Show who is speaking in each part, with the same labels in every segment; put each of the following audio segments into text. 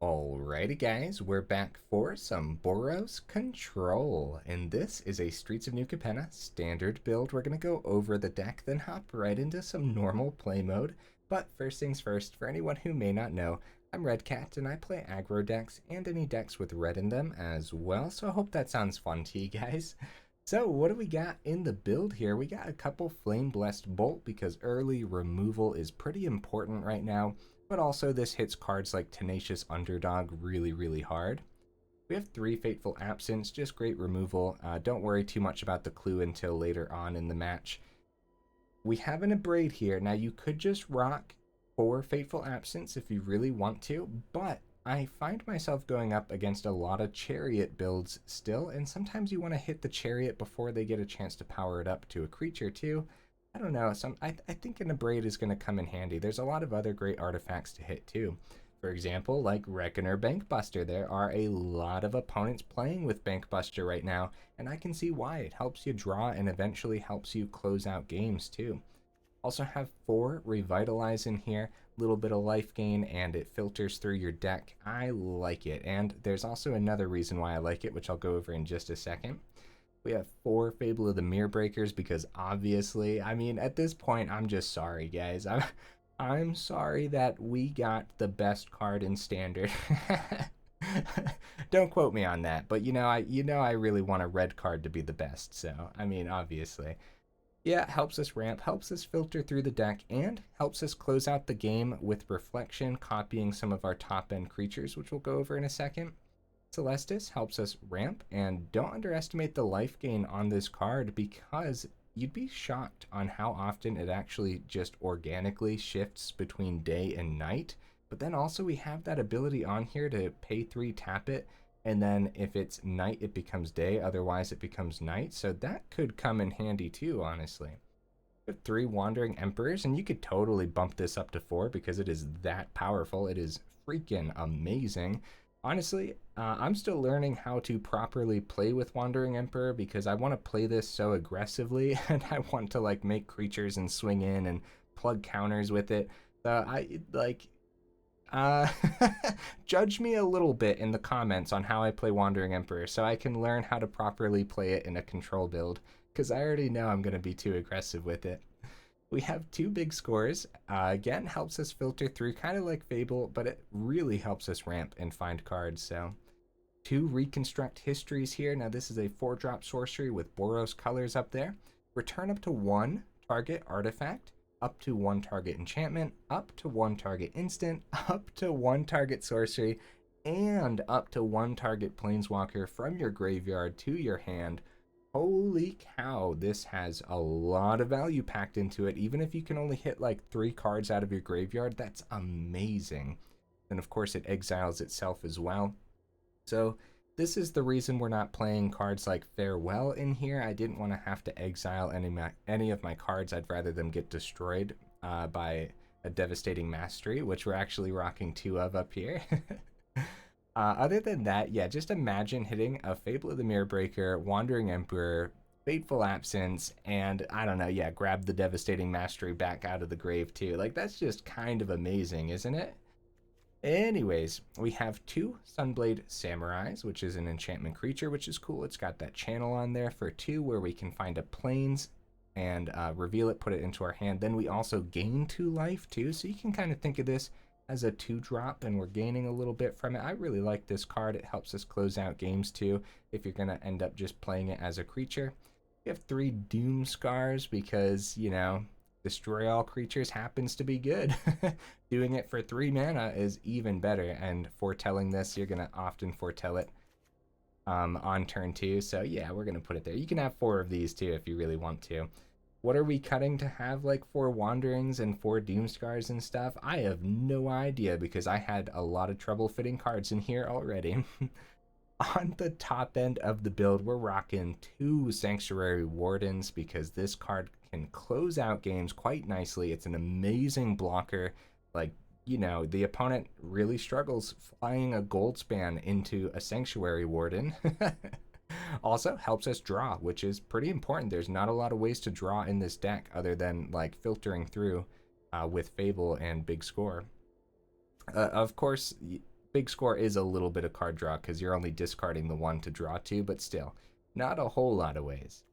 Speaker 1: Alrighty guys, we're back for some Boros Control, and this is a Streets of New Capenna standard build. We're going to go over the deck, then hop right into some normal play mode. But first things first, for anyone who may not know, I'm Red Cat and I play aggro decks and any decks with red in them as well, so I hope that sounds fun to you guys. So what do we got in the build here? We got a couple Flame Blessed Bolt because early removal is pretty important right now. But also this hits cards like Tenacious Underdog really hard. We have 3 Fateful Absence, just great removal. Don't worry too much about the clue until later on in the match. We have an Abrade here. Now you could just rock 4 Fateful Absence if you really want to, but I find myself going up against a lot of Chariot builds still, and sometimes you want to hit the Chariot before they get a chance to power it up to a creature too. I don't know, I think an Abrade is going to come in handy. There's a lot of other great artifacts to hit too. For example, like Reckoner Bankbuster. There are a lot of opponents playing with Bankbuster right now, and I can see why. It helps you draw and eventually helps you close out games too. Also have 4 Revitalize in here, little bit of life gain, and it filters through your deck. I like it, and there's also another reason why I like it, which I'll go over in just a second. We have 4 Fable of the Mirror Breakers because obviously, I mean, at this point, I'm just sorry, guys. I'm sorry that we got the best card in Standard. Don't quote me on that, but I really want a red card to be the best. So, I mean, obviously. Yeah, helps us ramp, helps us filter through the deck, and helps us close out the game with Reflection, copying some of our top-end creatures, which we'll go over in a second. Celestus helps us ramp, and don't underestimate the life gain on this card because you'd be shocked on how often it actually just organically shifts between day and night. But then also we have that ability on here to pay 3, tap it, and then if it's night it becomes day, otherwise it becomes night. So that could come in handy too, honestly. We have 3 Wandering Emperors, and you could totally bump this up to 4 because it is that powerful. It is freaking amazing. Honestly, I'm still learning how to properly play with Wandering Emperor because I want to play this so aggressively and I want to like make creatures and swing in and plug counters with it. Uh, judge me a little bit in the comments on how I play Wandering Emperor so I can learn how to properly play it in a control build because I already know I'm going to be too aggressive with it. We have 2 big scores. Again, helps us filter through, kind of like Fable, but it really helps us ramp and find cards. So 2 Reconstruct Histories here. Now this is a 4-drop sorcery with Boros colors up there. Return up to 1 target artifact, up to 1 target enchantment, up to 1 target instant, up to 1 target sorcery, and up to 1 target planeswalker from your graveyard to your hand. Holy cow, this has a lot of value packed into it. Even if you can only hit like 3 cards out of your graveyard, that's amazing. And of course it exiles itself as well. So this is the reason we're not playing cards like Farewell in here. I didn't want to have to exile any of my cards. I'd rather them get destroyed by a Devastating Mastery, which we're actually rocking 2 of up here. Other than that, yeah, just imagine hitting a Fable of the Mirror Breaker, Wandering Emperor, Fateful Absence, and I don't know, yeah, grab the Devastating Mastery back out of the grave too. Like, that's just kind of amazing, isn't it? Anyways, we have 2 Sunblade Samurais, which is an enchantment creature, which is cool. It's got that channel on there for 2 where we can find a plains and reveal it, put it into our hand. Then we also gain 2 life too, so you can kind of think of this as a 2-drop, and we're gaining a little bit from it. I really like this card. It helps us close out games too if you're going to end up just playing it as a creature. We have 3 Doomskars because, you know, destroy all creatures happens to be good. Doing it for 3 mana is even better, and foretelling this, you're going to often foretell it on turn 2. So yeah, we're going to put it there. You can have 4 of these too if you really want to. What are we cutting to have like 4 Wanderings and 4 Doomskars and stuff? I have no idea because I had a lot of trouble fitting cards in here already. On the top end of the build, we're rocking 2 Sanctuary Wardens because this card can close out games quite nicely. It's an amazing blocker. Like, you know, the opponent really struggles flying a Goldspan into a Sanctuary Warden. Also helps us draw, which is pretty important. There's not a lot of ways to draw in this deck other than like filtering through with Fable and Big Score. Of course, Big score is a little bit of card draw because you're only discarding the one to draw two, but still, not a whole lot of ways.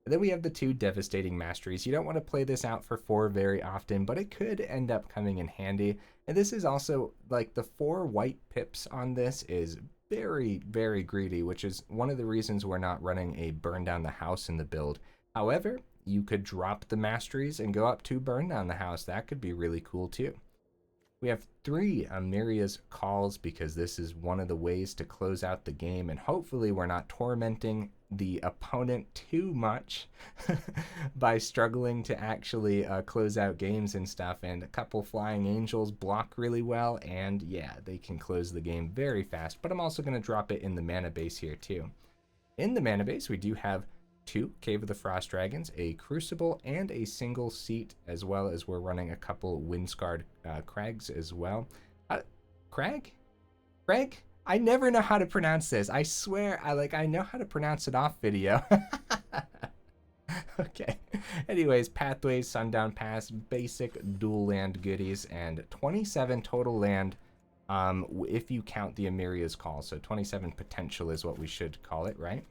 Speaker 1: And then we have the 2 Devastating Masteries. You don't want to play this out for 4 very often, but it could end up coming in handy. And this is also, like, the 4 white pips on this is very, very greedy, which is one of the reasons we're not running a Burn Down the House in the build. However, you could drop the Masteries and go up to Burn Down the House. That could be really cool, too. We have 3 Emeria's Calls because this is one of the ways to close out the game, and hopefully we're not tormenting the opponent too much by struggling to actually close out games and stuff. And a couple Flying Angels block really well, and yeah, they can close the game very fast. But I'm also going to drop it in the mana base here too. In the mana base, we do have 2 Cave of the Frost Dragons, a Crucible, and a single seat, as well as we're running a couple Wind-Scarred Crags as well. Crag? Crag? I never know how to pronounce this. I swear, I know how to pronounce it off video. Okay. Anyways, Pathways, Sundown Pass, basic dual land goodies, and 27 total land if you count the Emeria's Call. So 27 potential is what we should call it, right?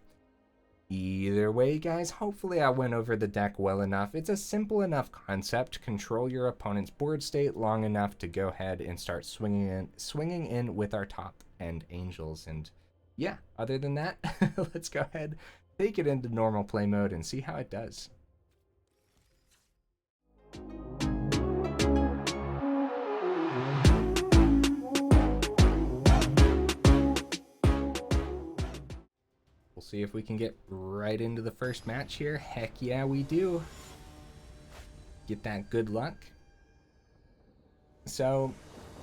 Speaker 1: Either way, guys, hopefully I went over the deck well enough. It's a simple enough concept. Control your opponent's board state long enough to go ahead and start swinging in with our top end angels. And yeah, other than that, let's go ahead, take it into normal play mode and see how it does. We'll see if we can get right into the first match here. Heck yeah, we do. Get that good luck. So,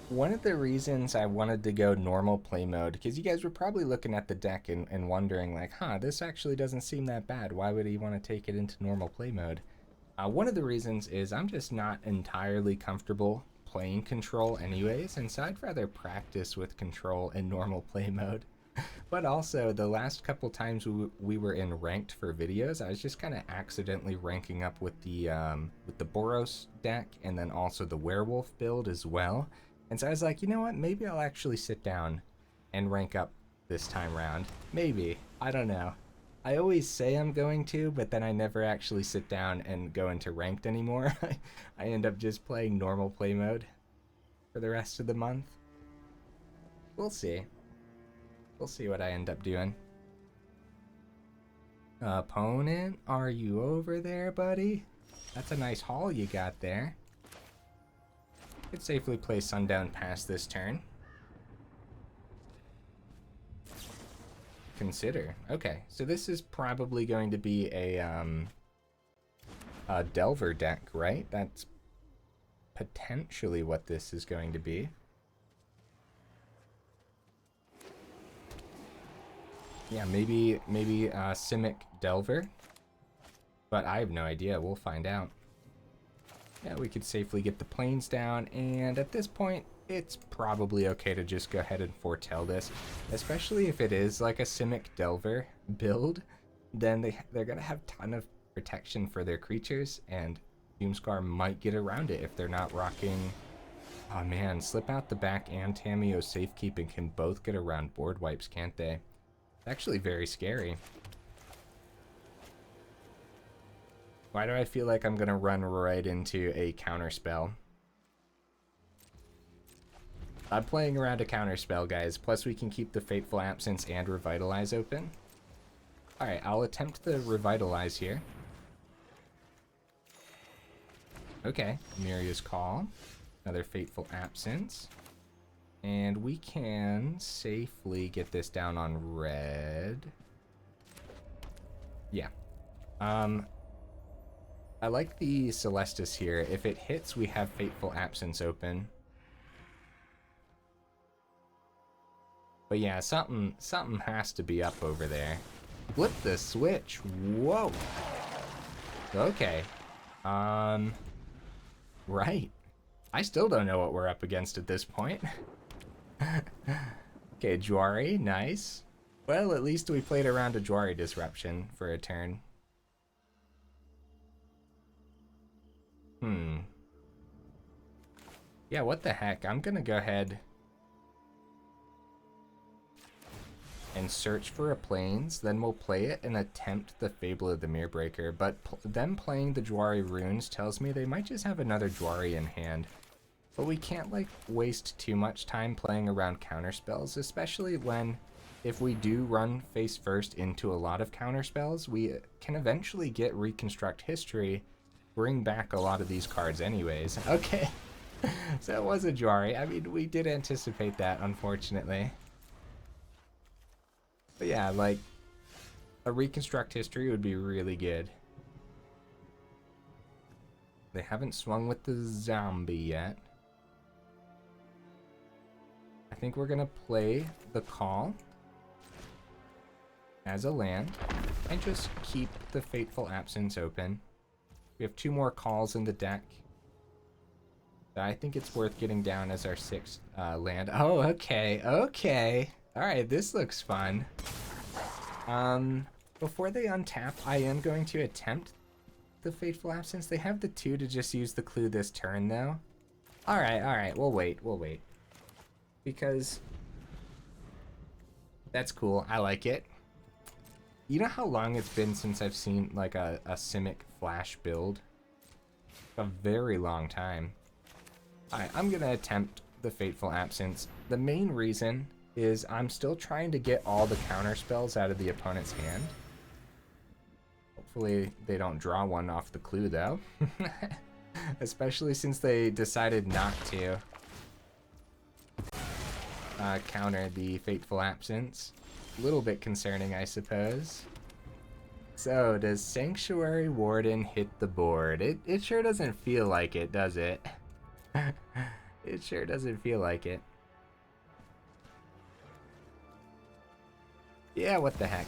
Speaker 1: one of the reasons I wanted to go normal play mode, because you guys were probably looking at the deck and wondering like, this actually doesn't seem that bad. Why would he want to take it into normal play mode? One of the reasons is I'm just not entirely comfortable playing control anyways, and so I'd rather practice with control in normal play mode. But also, the last couple times we were in ranked for videos, I was just kind of accidentally ranking up with the Boros deck, and then also the Werewolf build as well. And so I was like, you know what, maybe I'll actually sit down and rank up this time round. Maybe. I don't know. I always say I'm going to, but then I never actually sit down and go into ranked anymore. I end up just playing normal play mode for the rest of the month. We'll see. We'll see what I end up doing. Opponent, are you over there, buddy? That's a nice haul you got there. Could safely play Sundown Pass this turn. Consider. Okay, so this is probably going to be a Delver deck, right? That's potentially what this is going to be. Yeah, maybe Simic Delver, but I have no idea. We'll find out. Yeah, we could safely get the planes down, and at this point, it's probably okay to just go ahead and foretell this, especially if it is like a Simic Delver build. Then they're gonna have a ton of protection for their creatures, and Doomskar might get around it if they're not rocking. Oh man, Slip Out the Back and Tamiyo Safekeeping can both get around board wipes, can't they? Actually very scary. Why do I feel like I'm gonna run right into a counterspell? I'm playing around a counterspell, guys. Plus we can keep the Fateful Absence and Revitalize open. Alright, I'll attempt the Revitalize here. Okay, Emeria's Call. Another Fateful Absence. And we can safely get this down on red. Yeah. I like the Celestus here. If it hits, we have Fateful Absence open. But yeah, something has to be up over there. Flip the switch. Whoa. Okay. Right. I still don't know what we're up against at this point. Okay, Juari, nice. Well, at least we played around a Juari Disruption for a turn. Yeah, what the heck? I'm gonna go ahead. and search for a plains, then we'll play it and attempt the Fable of the Mirrorbreaker. But them playing the Jwari runes tells me they might just have another Jwari in hand. But we can't like waste too much time playing around counterspells, especially when if we do run face first into a lot of counterspells, we can eventually get Reconstruct History, bring back a lot of these cards anyways. Okay, so it was a Jwari. I mean, we did anticipate that, unfortunately. But yeah, like, a Reconstruct History would be really good. They haven't swung with the zombie yet. I think we're gonna play the Call as a land and just keep the Fateful Absence open. We have 2 more calls in the deck. I think it's worth getting down as our 6th land. Oh, okay, okay. Alright, this looks fun. Before they untap, I am going to attempt the Fateful Absence. They have the 2 to just use the clue this turn, though. Alright, we'll wait. Because that's cool, I like it. You know how long it's been since I've seen like a Simic Flash build? A very long time. Alright, I'm gonna attempt the Fateful Absence. The main reason is I'm still trying to get all the counter spells out of the opponent's hand. Hopefully they don't draw one off the clue though. Especially since they decided not to counter the Fateful Absence. A little bit concerning, I suppose. So, does Sanctuary Warden hit the board? It sure doesn't feel like it, does it? It sure doesn't feel like it. Yeah, what the heck.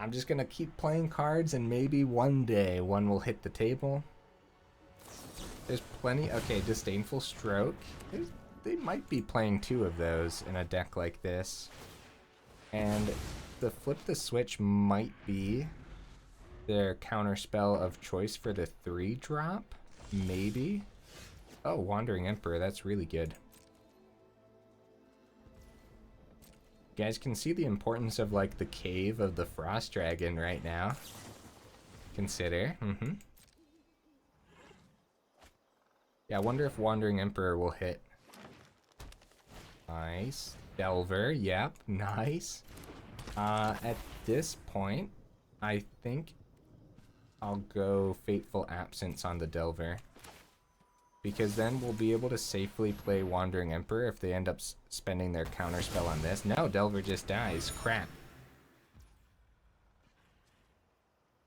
Speaker 1: I'm just gonna keep playing cards and maybe one day one will hit the table. There's plenty. Okay, Disdainful Stroke. They might be playing 2 of those in a deck like this. And the Flip the Switch might be their counterspell of choice for the 3-drop. Maybe. Oh, Wandering Emperor. That's really good. You guys can see the importance of like the cave of the Frost Dragon right now. Consider. Yeah, I wonder if Wandering Emperor will hit. Nice. Delver, yep, nice. At this point, I think I'll go Fateful Absence on the Delver. Because then we'll be able to safely play Wandering Emperor if they end up spending their counterspell on this. No, Delver just dies. Crap.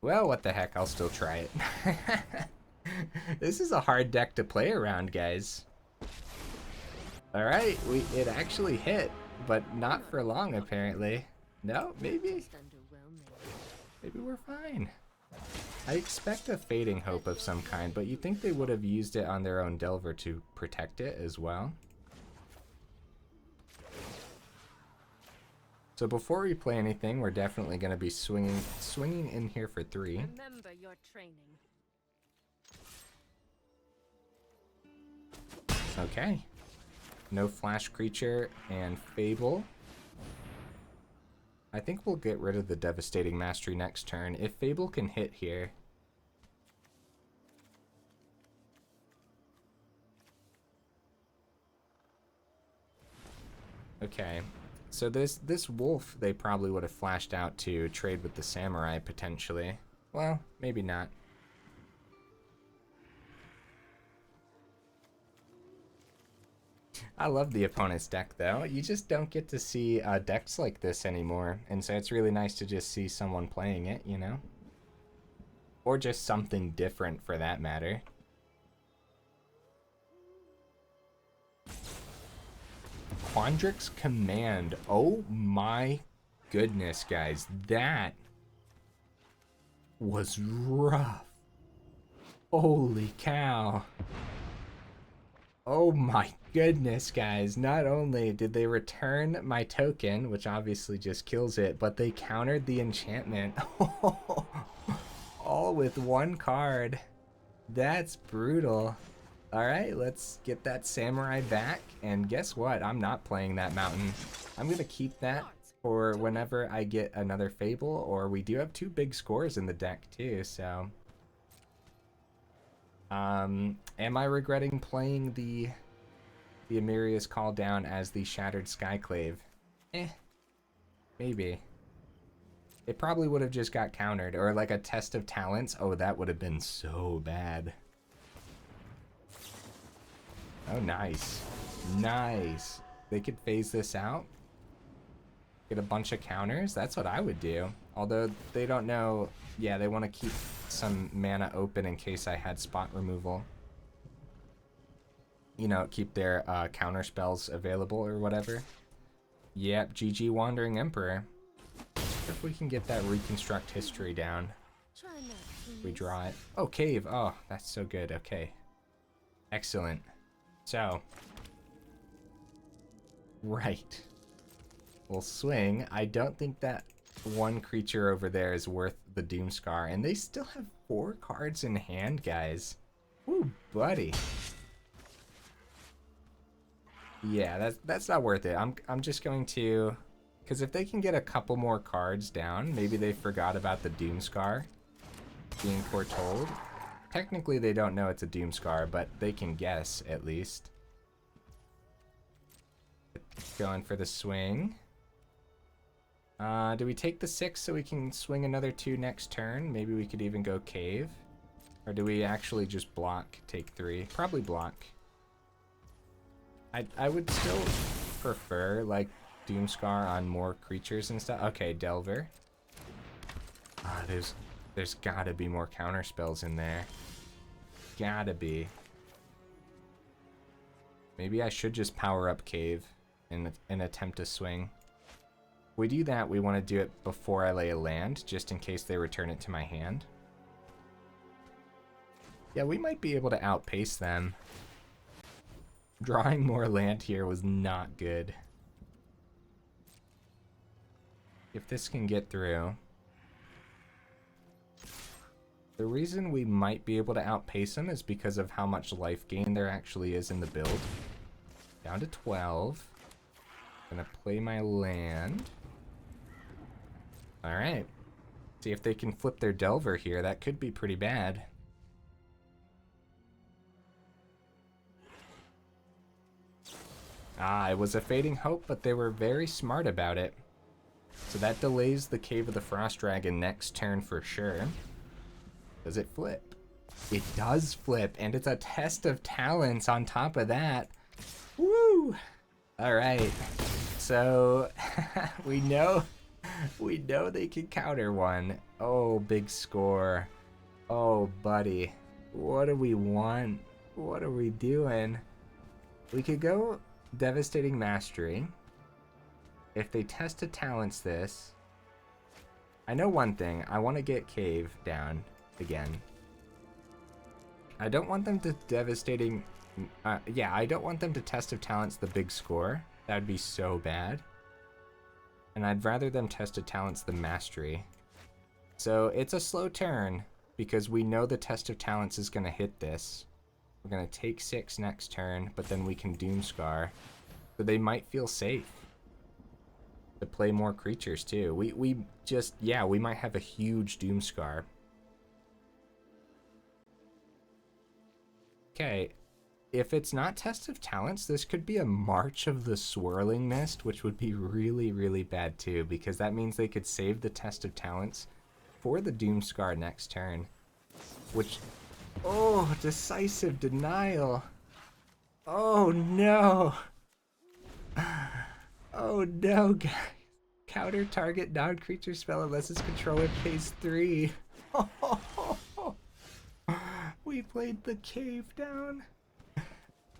Speaker 1: Well, what the heck, I'll still try it. This is a hard deck to play around, guys. Alright, it actually hit, but not for long, apparently. No, maybe we're fine. I expect a Fading Hope of some kind, but you'd think they would have used it on their own Delver to protect it as well. So before we play anything, we're definitely going to be swinging in here for 3.
Speaker 2: Remember your training.
Speaker 1: Okay. No Flash Creature and Fable. I think we'll get rid of the Devastating Mastery next turn. If Fable can hit here. Okay. So this wolf they probably would have flashed out to trade with the samurai potentially. Well, maybe not. I love the opponent's deck, though. You just don't get to see decks like this anymore, and so it's really nice to just see someone playing it, you know? Or just something different, for that matter. Quandrix Command. Oh my goodness, guys. That was rough. Holy cow. Oh my goodness, guys. Not only did they return my token, which obviously just kills it, but they countered the enchantment. All with one card. That's brutal. Alright, let's get that samurai back. And guess what? I'm not playing that mountain. I'm going to keep that for whenever I get another Fable, or we do have 2 big scores in the deck too, so... am I regretting playing the Emeria's Call Down as the Shattered Skyclave? Maybe. It probably would have just got countered, or like a Test of Talents. Oh, that would have been so bad. Oh, nice. Nice. They could phase this out. Get a bunch of counters. That's what I would do. Although they don't know. Yeah, they want to keep some mana open in case I had spot removal. You know, keep their counter spells available or whatever. Yep, GG Wandering Emperor. If we can get that Reconstruct History down. We draw it. Oh, Cave. Oh, that's so good. Okay. Excellent. So. Right. We'll swing. I don't think that one creature over there is worth the Doomskar. And they still have 4 cards in hand, guys. Ooh, buddy. Yeah, that's not worth it. I'm just going to... Because if they can get a couple more cards down, maybe they forgot about the Doomskar being foretold. Technically, they don't know it's a Doomskar, but they can guess, at least. Going for the swing. Do we take the 6 so we can swing another 2 next turn? Maybe we could even go Cave. Or do we actually just block, take 3? Probably block. I would still prefer, like, Doomskar on more creatures and stuff. Okay, Delver. There's gotta be more counter spells in there. Gotta be. Maybe I should just power up Cave and attempt to swing. If we do that, we want to do it before I lay a land, just in case they return it to my hand. Yeah, we might be able to outpace them. Drawing more land here was not good. If this can get through. The reason we might be able to outpace them is because of how much life gain there actually is in the build. Down to 12. Gonna play my land. Alright. See if they can flip their Delver here. That could be pretty bad. It was a fading hope, but they were very smart about it. So that delays the Cave of the Frost Dragon next turn for sure. Does it flip? It does flip, and it's a Test of Talents on top of that. Woo! Alright. So, we know they can counter one. Oh, big score. Oh, buddy. What do we want? What are we doing? We could go Devastating Mastery. If they Test of Talents this, I know one thing. I want to get Cave down again. I don't want them to Devastating... yeah, I don't want them to Test of Talents the big score. That would be so bad. And I'd rather them Test of Talents the Mastery. So it's a slow turn, because we know the Test of Talents is going to hit this. We're going to take 6 next turn, but then we can Doomskar. So they might feel safe to play more creatures too. We just, yeah, we might have a huge Doomskar. Okay, if it's not Test of Talents, this could be a March of the Swirling Mist, which would be really, really bad too, because that means they could save the Test of Talents for the Doomskar next turn. Which, oh, Decisive Denial. Oh no. Oh no, guys. Counter target non-creature spell unless its controller pays 3. We played the Cave down.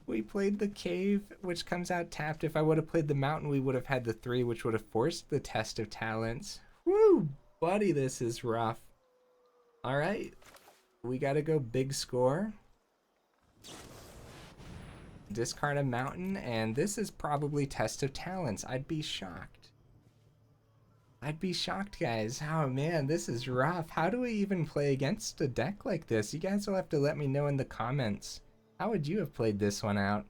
Speaker 1: We played the Cave, which comes out tapped. If I would have played the Mountain, we would have had the 3, which would have forced the Test of Talents. Woo, buddy, this is rough. Alright, we gotta go big score. Discard a Mountain, and this is probably Test of Talents. I'd be shocked. I'd be shocked, guys. Oh man, this is rough. How do we even play against a deck like this? You guys will have to let me know in the comments. How would you have played this one out?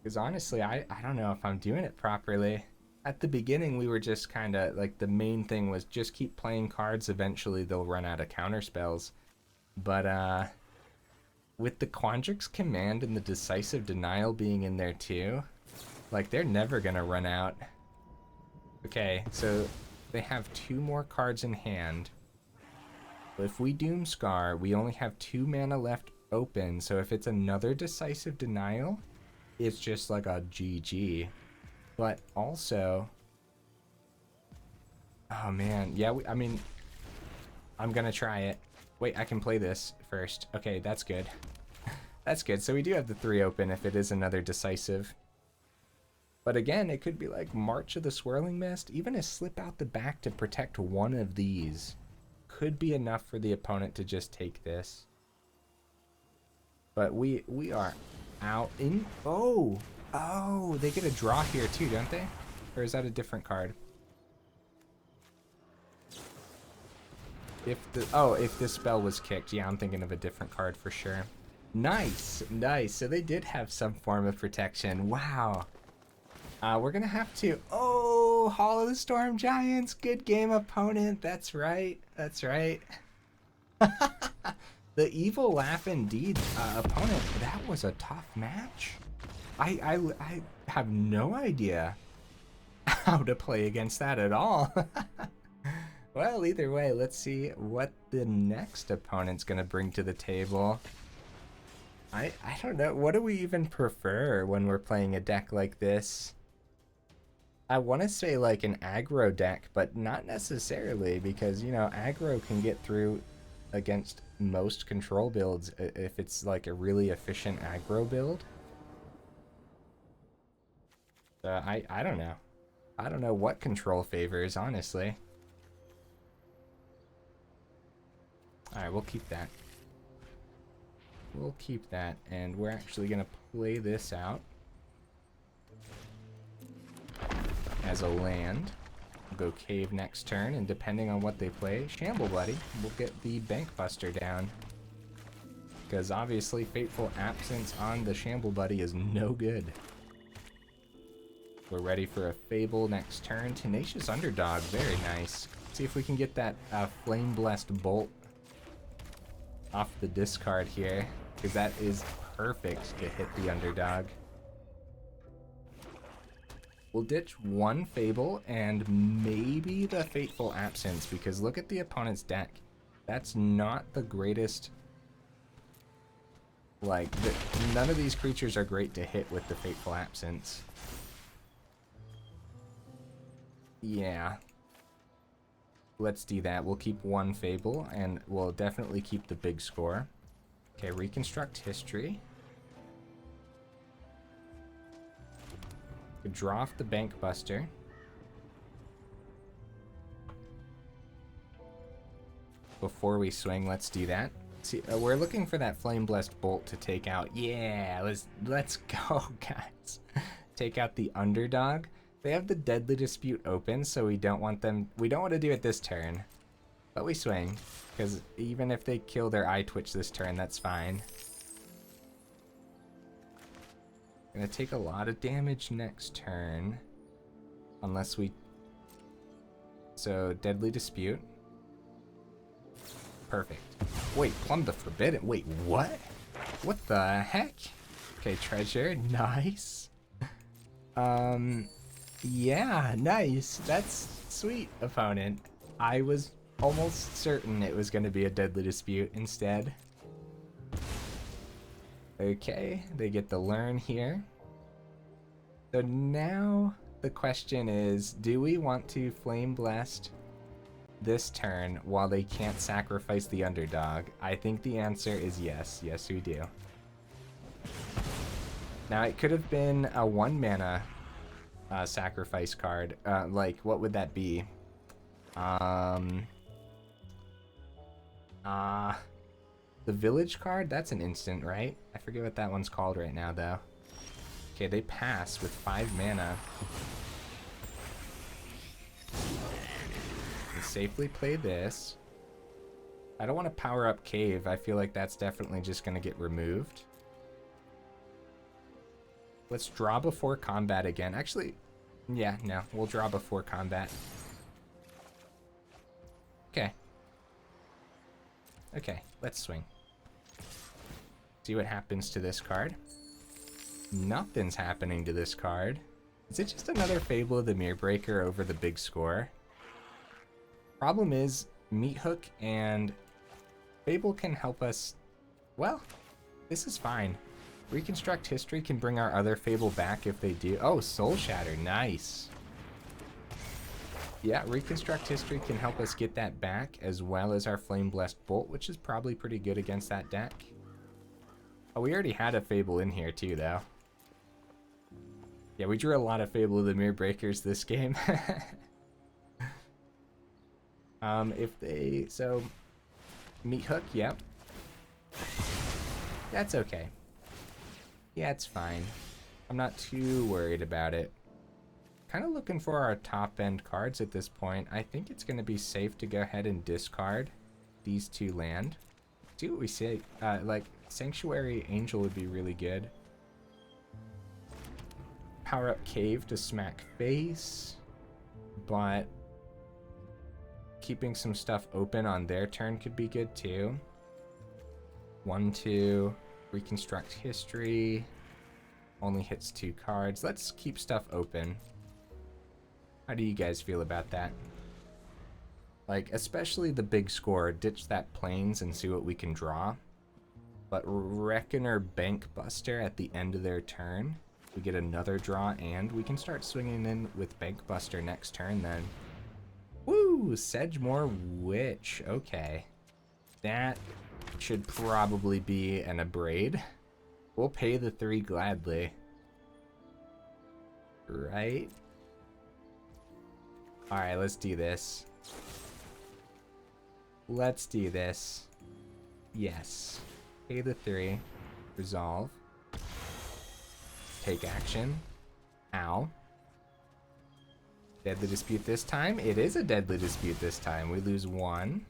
Speaker 1: Because honestly, I don't know if I'm doing it properly. At the beginning, we were just kind of like the main thing was just keep playing cards. Eventually, they'll run out of counter spells. But with the Quandrix Command and the Decisive Denial being in there too, like they're never gonna run out. Okay, so they have 2 more cards in hand. If we Doomskar, we only have 2 mana left open. So if it's another Decisive Denial, it's just like a GG. But also, oh man, yeah, I mean, I'm gonna try it. Wait, I can play this first. Okay, that's good. That's good. So we do have the 3 open if it is another Decisive. But again, it could be like March of the Swirling Mist. Even a Slip Out the Back to protect one of these could be enough for the opponent to just take this. But we are out in... Oh, they get a draw here too, don't they? Or is that a different card? If this spell was kicked, yeah, I'm thinking of a different card for sure. Nice, nice. So they did have some form of protection. Wow. We're gonna have to... Oh, Hall of the Storm Giants. Good game, opponent. That's right. That's right. The evil laugh indeed, opponent. That was a tough match. I have no idea how to play against that at all. Well, either way, let's see what the next opponent's gonna bring to the table. I don't know. What do we even prefer when we're playing a deck like this? I want to say like an aggro deck, but not necessarily, because, you know, aggro can get through against most control builds if it's like a really efficient aggro build. I don't know. I don't know what control favors, honestly. Alright, we'll keep that. We'll keep that, and we're actually going to play this out as a land. We'll go Cave next turn, and depending on what they play, Shamble Buddy will get the Bankbuster down. Because obviously Fateful Absence on the Shamble Buddy is no good. We're ready for a Fable next turn. Tenacious Underdog, very nice. See if we can get that Flame Blessed Bolt off the discard here, because that is perfect to hit the Underdog. We'll ditch one Fable and maybe the Fateful Absence, because look at the opponent's deck. That's not the greatest. Like, none of these creatures are great to hit with the Fateful Absence. Yeah. Let's do that. We'll keep one Fable, and we'll definitely keep the big score. Okay, Reconstruct History. Draw off the Bankbuster. Before we swing, let's do that. See, we're looking for that Flame Blessed Bolt to take out. Yeah, let's go, guys. Take out the Underdog. They have the Deadly Dispute open, so we don't want them. We don't want to do it this turn, but we swing, because even if they kill their Eye Twitch this turn, that's fine. Gonna take a lot of damage next turn, unless we. So Deadly Dispute. Perfect. Wait, Plumb the Forbidden. Wait, what? What the heck? Okay, Treasure. Nice. Yeah, nice. That's sweet, opponent. I was almost certain it was going to be a Deadly Dispute instead. Okay, they get the learn here. So now the question is, do we want to Flame Blast this turn while they can't sacrifice the Underdog? I think the answer is yes. Yes, we do. Now, it could have been a 1 mana sacrifice card. Like, what would that be? The Village card? That's an instant, right? I forget what that one's called right now, though. Okay, they pass with 5 mana. And safely play this. I don't want to power up Cave. I feel like that's definitely just going to get removed. Let's draw before combat again. Actually, yeah, no, we'll draw before combat. Okay. Okay, let's swing. See what happens to this card. Nothing's happening to this card. Is it just another Fable of the Mirror Breaker over the big score? Problem is, Meat Hook and Fable can help us. Well, this is fine. Reconstruct History can bring our other Fable back if they do. Oh, Soul Shatter, nice. Yeah, Reconstruct History can help us get that back, as well as our Flame Blessed Bolt, which is probably pretty good against that deck. Oh, we already had a Fable in here too, though. Yeah, we drew a lot of Fable of the Mirror Breakers this game. So, Meat Hook, yep. That's okay. Yeah, it's fine. I'm not too worried about it. Kind of looking for our top end cards at this point. I think it's going to be safe to go ahead and discard these two land. See what we say. Like, Sanctuary Angel would be really good. Power up Cave to smack face. But keeping some stuff open on their turn could be good too. 1-2. Reconstruct History. Only hits 2 cards. Let's keep stuff open. How do you guys feel about that? Like, especially the big score. Ditch that Plains and see what we can draw. But Reckoner Bankbuster at the end of their turn. We get another draw, and we can start swinging in with Bankbuster next turn then. Woo! Sedgemoor Witch. Okay. That should probably be an Abrade. We'll pay the 3 gladly. Right? Alright, let's do this. Let's do this. Yes. Pay the 3. Resolve. Take action. Ow. Deadly Dispute this time? It is a Deadly Dispute this time. We lose 1.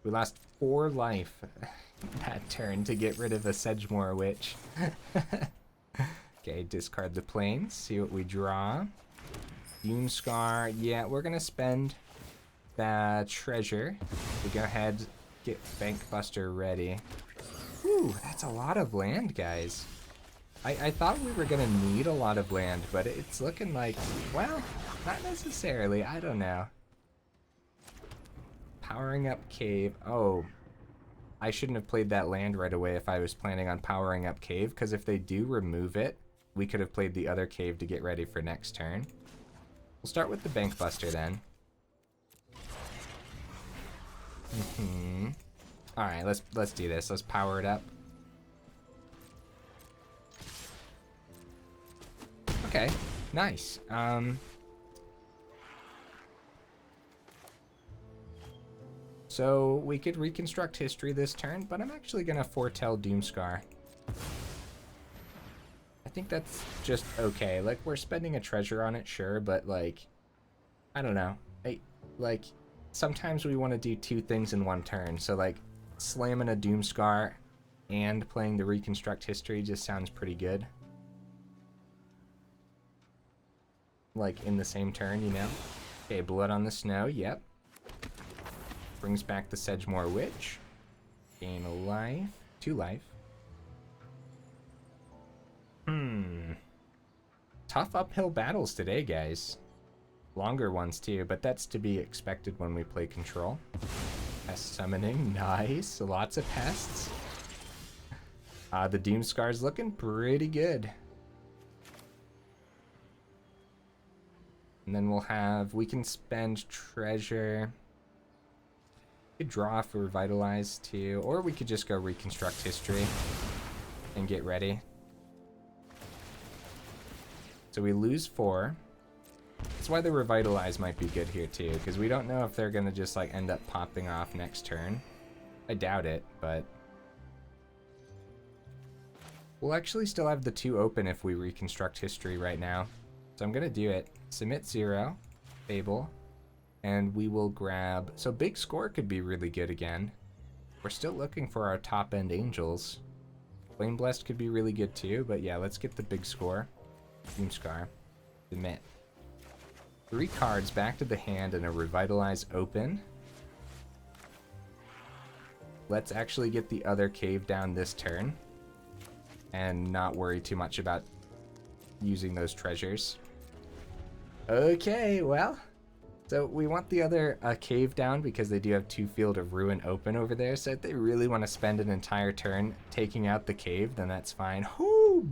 Speaker 1: We lost 4 life that turn to get rid of a Sedgemoor Witch. Okay, discard the Plains. See what we draw. Doomskar. Yeah, we're going to spend the treasure to go ahead get Bankbuster ready. Whew, that's a lot of land, guys. I thought we were going to need a lot of land, but it's looking like, well, not necessarily. I don't know. Powering up Cave. Oh, I shouldn't have played that land right away if I was planning on powering up Cave, because if they do remove it, we could have played the other Cave to get ready for next turn. We'll start with the Bankbuster then. Alright, let's do this. Let's power it up. Okay, nice. So we could Reconstruct History this turn, but I'm actually gonna foretell Doomskar. I think that's just okay. Like, we're spending a treasure on it, sure, but like, I don't know. Like, sometimes we want to do 2 things in one turn. So like, slamming a Doomskar and playing the Reconstruct History just sounds pretty good. Like, in the same turn, you know? Okay, Blood on the Snow, yep. Brings back the Sedgemoor Witch. Gain a life. 2 life. Tough uphill battles today, guys. Longer ones, too, but that's to be expected when we play Control. Pest Summoning, nice. Lots of pests. The Doomskar's looking pretty good. And then we'll have, we can spend treasure. We could draw for Revitalize too, or we could just go Reconstruct History and get ready. So we lose 4. That's why the Revitalize might be good here too, because we don't know if they're gonna just like end up popping off next turn. I doubt it, but we'll actually still have the 2 open if we Reconstruct History right now. So I'm gonna do it. Submit 0, Fable, and we will grab. So big score could be really good again. We're still looking for our top end angels. Flame Blessed could be really good too, but yeah, let's get the big score. Doomskar. Submit. 3 cards back to the hand and a Revitalize open. Let's actually get the other cave down this turn and not worry too much about using those treasures. Okay, well, so we want the other cave down because they do have 2 Field of Ruin open over there, so if they really want to spend an entire turn taking out the cave, then that's fine. Oh,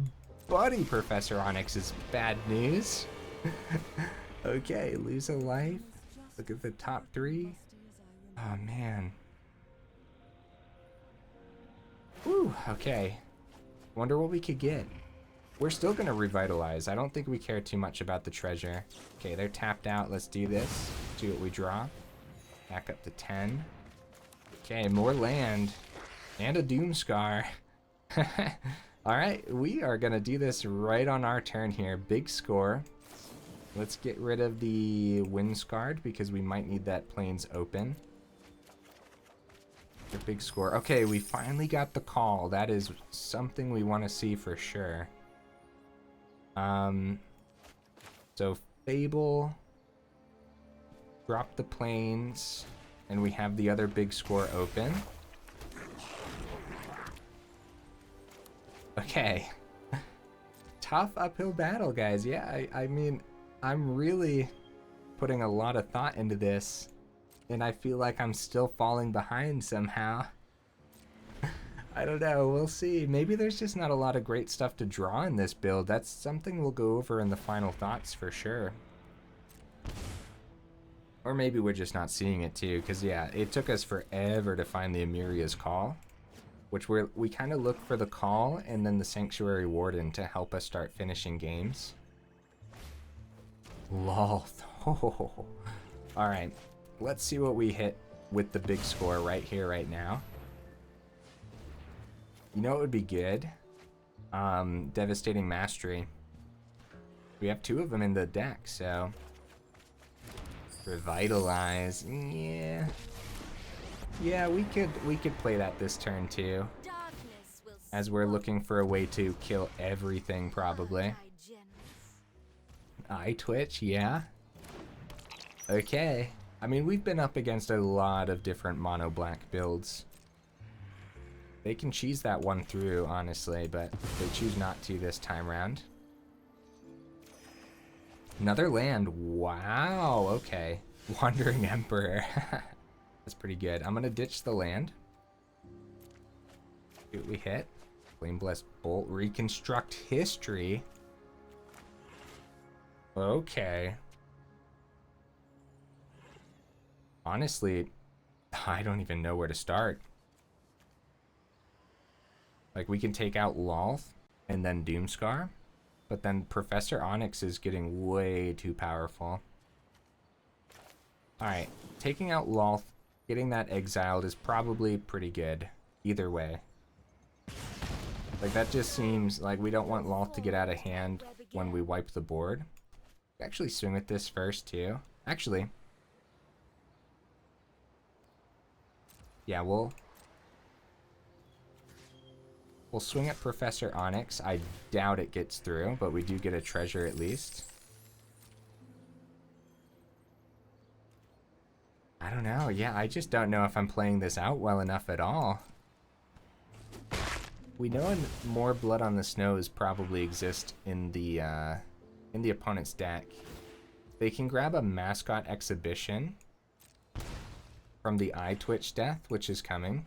Speaker 1: buddy, Professor Onyx is bad news. Okay, lose a life. Look at the top 3. Oh, man. Whew, okay. Wonder what we could get. We're still gonna Revitalize. I don't think we care too much about the treasure. Okay, they're tapped out. Let's do this. See what we draw. Back up to 10. Okay, more land. And a Doomskar. Alright, we are gonna do this right on our turn here. Big score. Let's get rid of the Wind-Scarred because we might need that Plains open. The big score. Okay, we finally got the call. That is something we want to see for sure. So Fable, drop the Plains, and we have the other big score open. Okay. Tough uphill battle, guys. Yeah, I mean, I'm really putting a lot of thought into this, and I feel like I'm still falling behind somehow. I don't know, we'll see. Maybe there's just not a lot of great stuff to draw in this build. That's something we'll go over in the final thoughts for sure. Or maybe we're just not seeing it too, because yeah, it took us forever to find the Emeria's Call, which we kind of look for the call and then the Sanctuary Warden to help us start finishing games. Lol. Oh. Alright, let's see what we hit with the big score right here, right now. You know what would be good? Devastating Mastery. We have 2 of them in the deck, so... Revitalize. Yeah. Yeah, we could play that this turn too. As we're looking for a way to kill everything, probably. Eye Twitch, yeah. Okay. I mean, we've been up against a lot of different mono black builds. They can cheese that one through, honestly, but they choose not to this time round. Another land. Wow, okay. Wandering Emperor. That's pretty good. I'm going to ditch the land. See what we hit. Flame Blessed Bolt. Reconstruct History. Okay. Honestly, I don't even know where to start. Like, we can take out Lolth and then Doomskar, but then Professor Onyx is getting way too powerful. Alright, taking out Lolth, getting that exiled is probably pretty good, either way. Like, that just seems like we don't want Lolth to get out of hand when we wipe the board. Actually swing with this first, too. Actually, yeah, we'll swing at Professor Onyx. I doubt it gets through, but we do get a treasure at least. I don't know. Yeah, I just don't know if I'm playing this out well enough at all. We know more Blood on the Snows probably exist in the opponent's deck. They can grab a Mascot Exhibition from the Eye Twitch death, which is coming.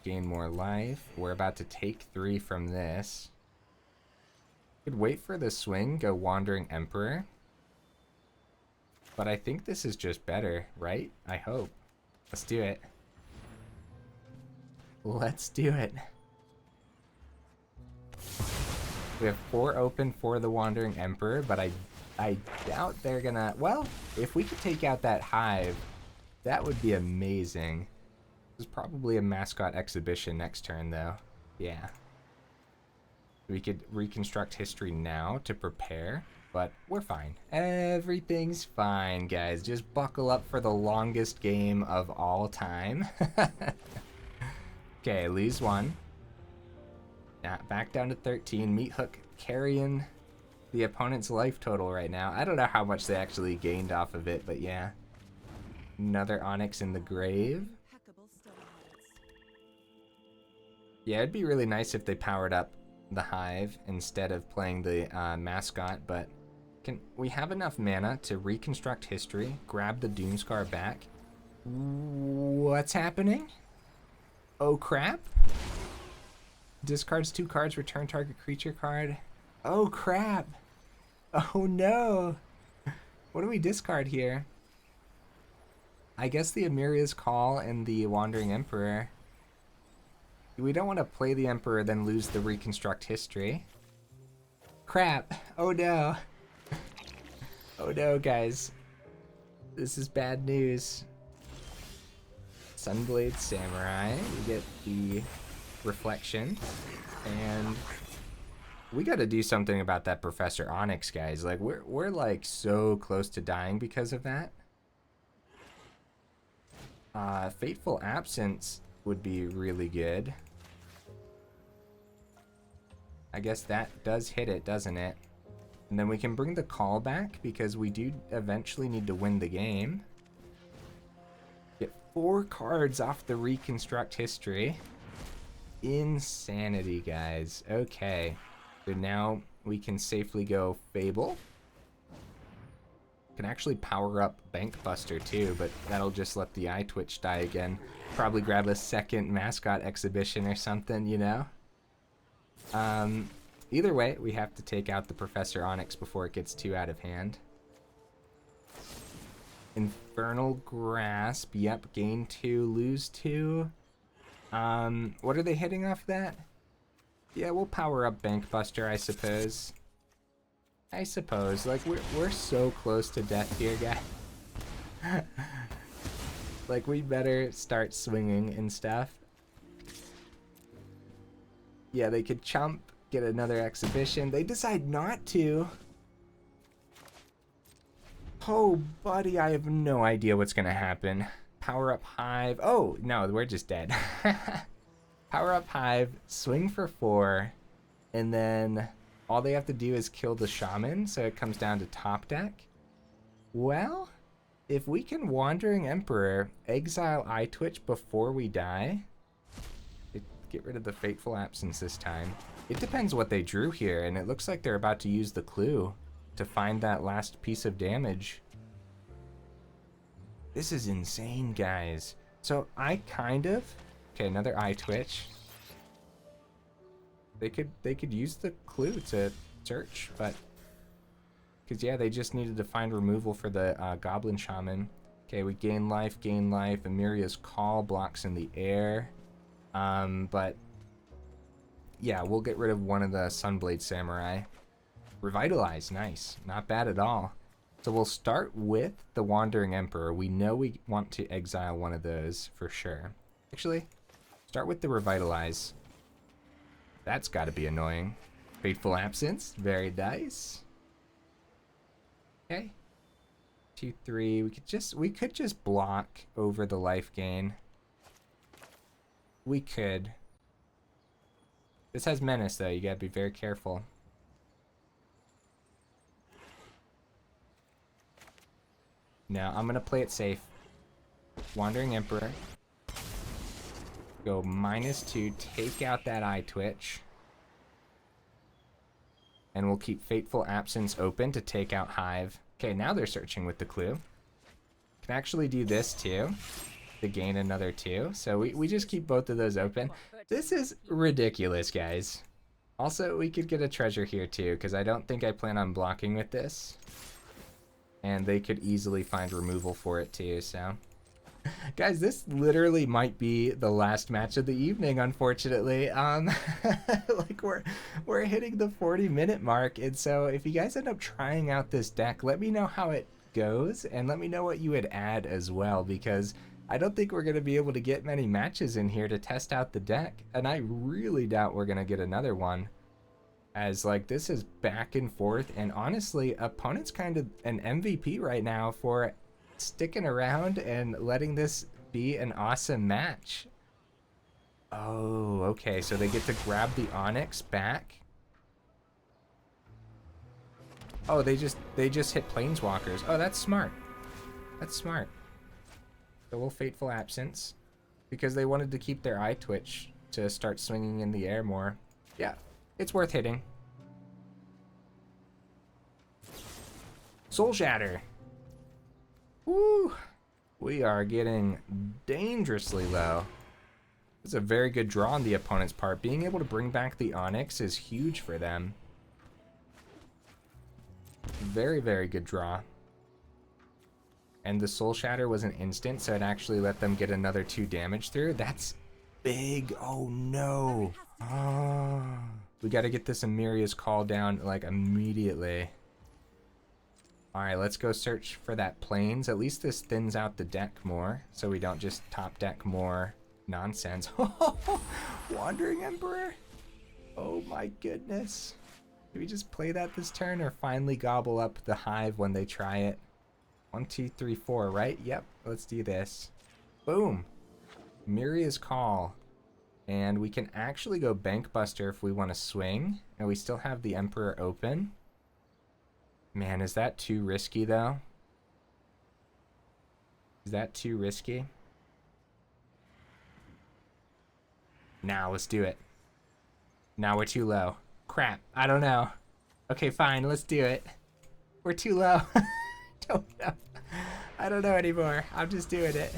Speaker 1: Gain more life. We're about to take 3 from this. Could wait for the swing, go Wandering Emperor. But I think this is just better, right? I hope. Let's do it. Let's do it. We have 4 open for the Wandering Emperor, but I doubt they're gonna... Well, if we could take out that Hive, that would be amazing. There's probably a Mascot Exhibition next turn, though. Yeah. We could Reconstruct History now to prepare, but we're fine. Everything's fine, guys. Just buckle up for the longest game of all time. Okay, lose 1. Back down to 13. Meat Hook carrying the opponent's life total right now. I don't know how much they actually gained off of it, but yeah. Another Onyx in the grave. Yeah, it'd be really nice if they powered up the Hive instead of playing the mascot, but we have enough mana to reconstruct history, grab the Doomskar back. What's happening? Oh crap. Discards 2 cards, return target creature card. Oh crap. Oh no. What do we discard here? I guess the Emeria's Call and the Wandering Emperor. We don't want to play the Emperor then lose the Reconstruct History. Crap. Oh no. Oh no, guys. This is bad news. Sunblade Samurai. We get the Reflection. And we got to do something about that Professor Onyx, guys. Like, we're like so close to dying because of that. Fateful Absence would be really good. I guess that does hit it, doesn't it? And then we can bring the call back because we do eventually need to win the game. Get 4 cards off the Reconstruct History. Insanity, guys. Okay. So now we can safely go Fable. Can actually power up Bankbuster too, but that'll just let the eye twitch die again. Probably grab a second mascot exhibition or something, you know? Either way, we have to take out the Professor Onyx before it gets too out of hand. Infernal Grasp. Yep, gain 2, lose 2. What are they hitting off that? Yeah, we'll power up Bankbuster, I suppose. Like, we're so close to death here, guys. Like, we better start swinging and stuff. Yeah, they could chump, get another exhibition. They decide not to. Oh, buddy, I have no idea what's gonna happen. Power up Hive. Oh, no, we're just dead. Power up Hive, swing for 4, and then all they have to do is kill the Shaman, so it comes down to top deck. Well, if we can Wandering Emperor, exile Eye Twitch before we die, get rid of the Fateful Absence this time. It depends what they drew here, and it looks like they're about to use the clue to find that last piece of damage. This is insane, guys. So I kind of... Okay, another Eye Twitch. They could use the clue to search, but... Because, yeah, they just needed to find removal for the Goblin Shaman. Okay, we gain life. Emeria's Call blocks in the air. But... Yeah, we'll get rid of one of the Sunblade Samurai. Revitalize, nice. Not bad at all. So we'll start with the Wandering Emperor. We know we want to exile one of those for sure. Actually, start with the Revitalize. That's got to be annoying. Fateful Absence, very nice. Okay. 2, 3. We could just block over the life gain. We could. This has Menace though. You gotta be very careful. Now I'm gonna play it safe. Wandering Emperor. Go -2, take out that Eye Twitch. And we'll keep Fateful Absence open to take out Hive. Okay, now they're searching with the clue. Can actually do this too, to gain another 2. So we just keep both of those open. This is ridiculous, guys. Also, we could get a treasure here too, because I don't think I plan on blocking with this. And they could easily find removal for it too, so... Guys, this literally might be the last match of the evening, unfortunately. Like, we're hitting the 40-minute mark, and so if you guys end up trying out this deck, let me know how it goes, and let me know what you would add as well, because I don't think we're going to be able to get many matches in here to test out the deck, and I really doubt we're going to get another one. As, like, this is back and forth, and honestly, opponent's kind of an MVP right now for sticking around and letting this be an awesome match. Oh, okay, so they get to grab the Onyx back. Oh, they just hit Planeswalkers. Oh, that's smart. That's smart. So we'll Fateful Absence because they wanted to keep their eye twitch to start swinging in the air more. Yeah, it's worth hitting. Soul Shatter. Woo! We are getting dangerously low. It's a very good draw on the opponent's part. Being able to bring back the Onyx is huge for them. Very, very good draw. And the Soul Shatter was an instant, so it actually let them get another 2 damage through. That's big. Oh, no. Oh. We got to get this Emeria's Call down, like, immediately. Alright, let's go search for that Plains. At least this thins out the deck more, so we don't just top deck more nonsense. Wandering Emperor? Oh my goodness. Do we just play that this turn or finally gobble up the Hive when they try it? 1, 2, 3, 4, right? Yep, let's do this. Boom. Emeria's Call. And we can actually go Bankbuster if we want to swing. And we still have the Emperor open. Man, is that too risky though? Is that too risky? Now, let's do it. Now we're too low. Crap, I don't know. Okay, fine, let's do it. We're too low. Don't know. I don't know anymore. I'm just doing it.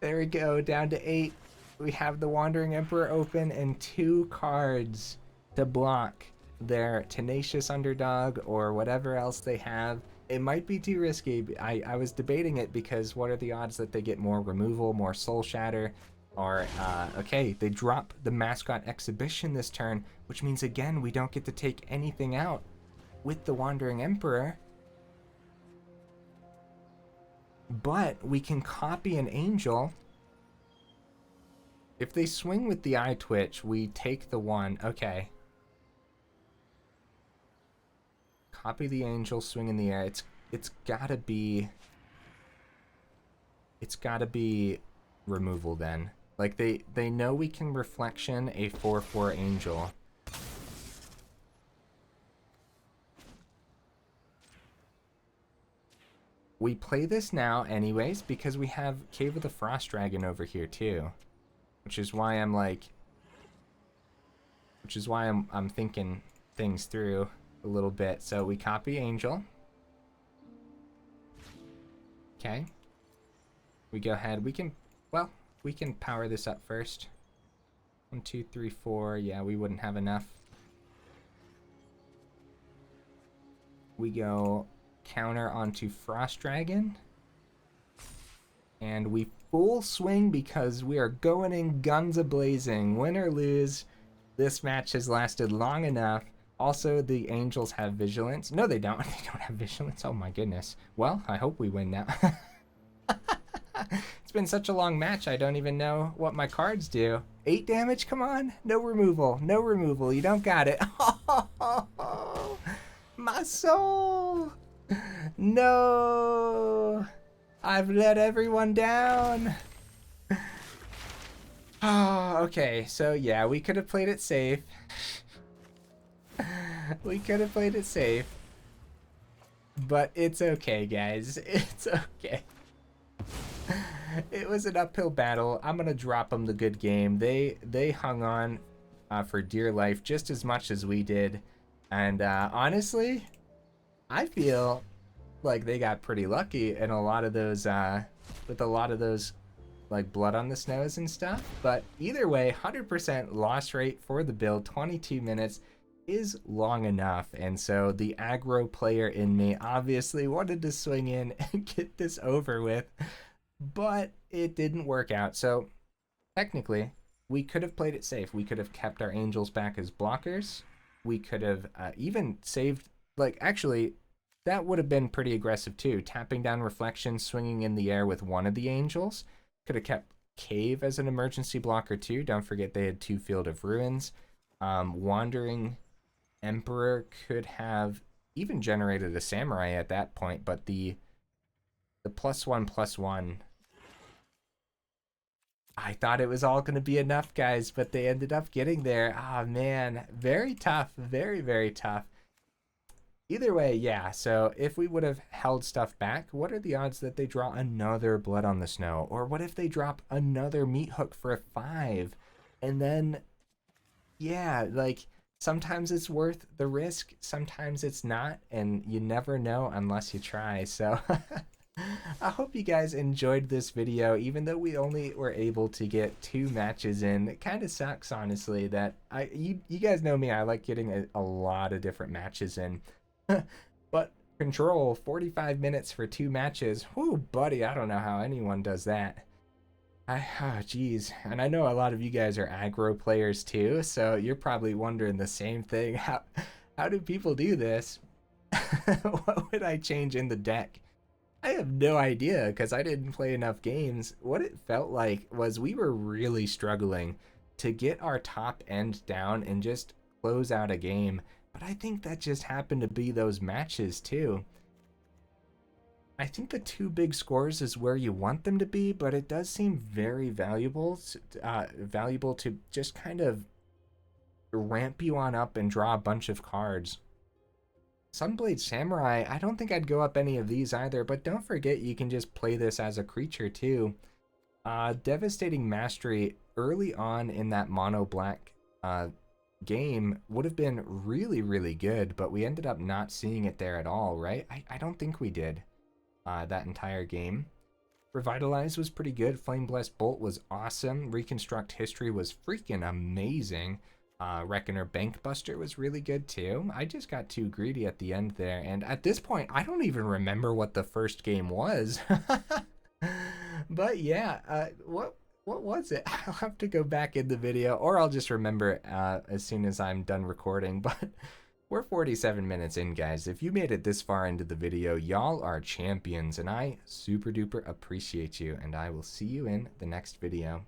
Speaker 1: There we go, down to 8. We have the Wandering Emperor open and 2 cards to block their Tenacious Underdog or whatever else they have. It might be too risky. I was debating it because what are the odds that they get more removal, more Soul Shatter, or, okay, they drop the Mascot Exhibition this turn, which means, again, we don't get to take anything out with the Wandering Emperor. But we can copy an Angel. If they swing with the Eye Twitch, we take the 1. Okay. Copy the Angel, swing in the air. It's gotta be removal then. Like they know we can Reflection a 4/4 Angel. We play this now anyways because we have Cave of the Frost Dragon over here too, which is why I'm thinking things through a little bit. So we copy Angel. Okay. We go ahead. We can power this up first. 1, 2, 3, 4. Yeah, we wouldn't have enough. We go counter onto Frost Dragon. And we full swing because we are going in guns a-blazing. Win or lose, this match has lasted long enough. Also, the Angels have Vigilance. No, they don't. They don't have Vigilance. Oh my goodness. Well, I hope we win now. It's been such a long match, I don't even know what my cards do. 8 damage? Come on. No removal. No removal. You don't got it. My soul. No. I've let everyone down. Oh, okay. So, yeah, we could have played it safe. We could have played it safe. But it's okay, guys. It's okay. It was an uphill battle. I'm gonna drop them the good game. They hung on for dear life just as much as we did. And honestly, I feel like they got pretty lucky in a lot of those, with a lot of those like Blood on the Snows and stuff. But either way, 100% loss rate for the build, 22 minutes. Is long enough, and so the aggro player in me obviously wanted to swing in and get this over with, but it didn't work out. So technically we could have played it safe. We could have kept our Angels back as blockers. We could have even saved, like, actually that would have been pretty aggressive too, tapping down Reflection, swinging in the air with one of the Angels. Could have kept Cave as an emergency blocker too. Don't forget they had 2 Field of Ruins. Wandering Emperor could have even generated a Samurai at that point, but the +1/+1 I thought it was all going to be enough, guys, but they ended up getting there. Ah, man. Very tough. Very, very tough. Either way, yeah. So if we would have held stuff back, what are the odds that they draw another Blood on the Snow? Or what if they drop another Meat Hook for a 5? And then, yeah, like, sometimes it's worth the risk, sometimes it's not, and you never know unless you try. So I hope you guys enjoyed this video, even though we only were able to get 2 matches in. It kind of sucks, honestly, that you guys know me, I like getting a lot of different matches in. But Control, 45 minutes for 2 matches. Whoo, buddy, I don't know how anyone does that. Geez. And I know a lot of you guys are aggro players too, so you're probably wondering the same thing. How do people do this? What would I change in the deck? I have no idea because I didn't play enough games. What it felt like was we were really struggling to get our top end down and just close out a game. But I think that just happened to be those matches too. I think the 2 big scores is where you want them to be, but it does seem very valuable to just kind of ramp you on up and draw a bunch of cards. Sunblade Samurai, I don't think I'd go up any of these either, but don't forget you can just play this as a creature too. Devastating Mastery early on in that mono black game would have been really, really good, but we ended up not seeing it there at all, right? I don't think we did. That entire game. Revitalize was pretty good. Flame Blessed Bolt was awesome. Reconstruct History was freaking amazing. Reckoner Bankbuster was really good too. I just got too greedy at the end there, and at this point I don't even remember what the first game was. But yeah, what was it? I'll have to go back in the video, or I'll just remember as soon as I'm done recording. But we're 47 minutes in, guys. If you made it this far into the video, y'all are champions, and I super duper appreciate you, and I will see you in the next video.